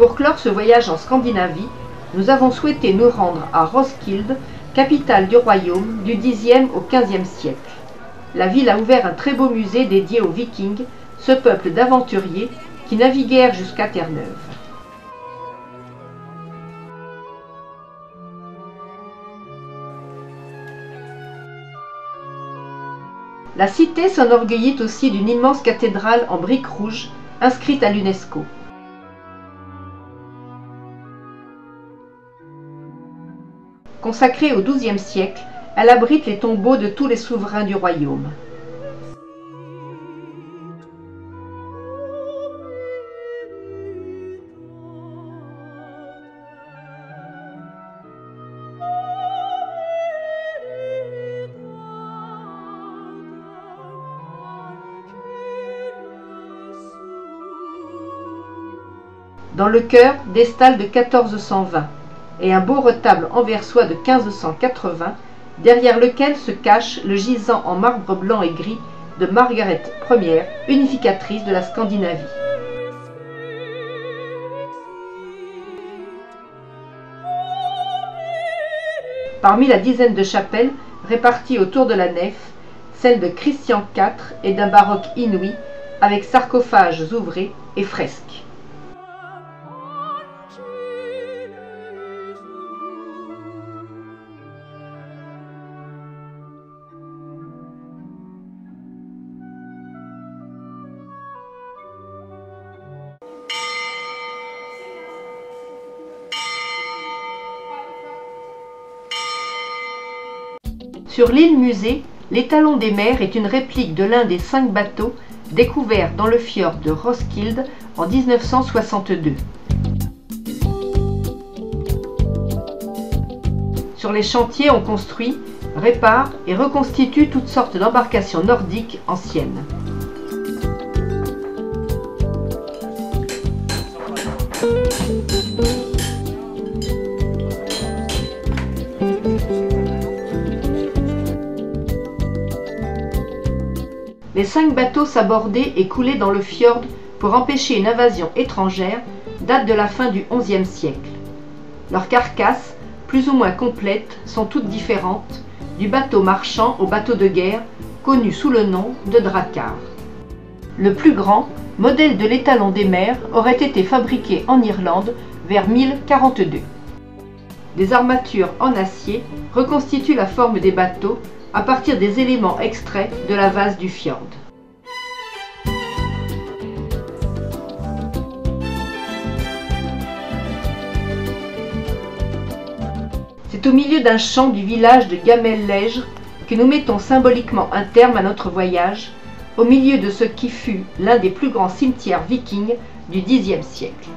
Pour clore ce voyage en Scandinavie, nous avons souhaité nous rendre à Roskilde, capitale du royaume du Xe au XVe siècle. La ville a ouvert un très beau musée dédié aux Vikings, ce peuple d'aventuriers qui naviguèrent jusqu'à Terre-Neuve. La cité s'enorgueillit aussi d'une immense cathédrale en briques rouges, inscrite à l'UNESCO. Consacrée au XIIe siècle, elle abrite les tombeaux de tous les souverains du royaume. Dans le chœur, des stalles de 1420 et un beau retable anversois de 1580, derrière lequel se cache le gisant en marbre blanc et gris de Margaret Ier, unificatrice de la Scandinavie. Parmi la dizaine de chapelles réparties autour de la nef, celle de Christian IV est d'un baroque inouï, avec sarcophages ouvrés et fresques. Sur l'île Musée, l'étalon des mers est une réplique de l'un des 5 bateaux découverts dans le fjord de Roskilde en 1962. Sur les chantiers, on construit, répare et reconstitue toutes sortes d'embarcations nordiques anciennes. Les 5 bateaux sabordés et coulés dans le fjord pour empêcher une invasion étrangère datent de la fin du XIe siècle. Leurs carcasses, plus ou moins complètes, sont toutes différentes, du bateau marchand au bateau de guerre, connu sous le nom de drakkar. Le plus grand, modèle de l'étalon des mers, aurait été fabriqué en Irlande vers 1042. Des armatures en acier reconstituent la forme des bateaux à partir des éléments extraits de la vase du fjord. C'est au milieu d'un champ du village de Gamel-Lège que nous mettons symboliquement un terme à notre voyage, au milieu de ce qui fut l'un des plus grands cimetières vikings du Xe siècle.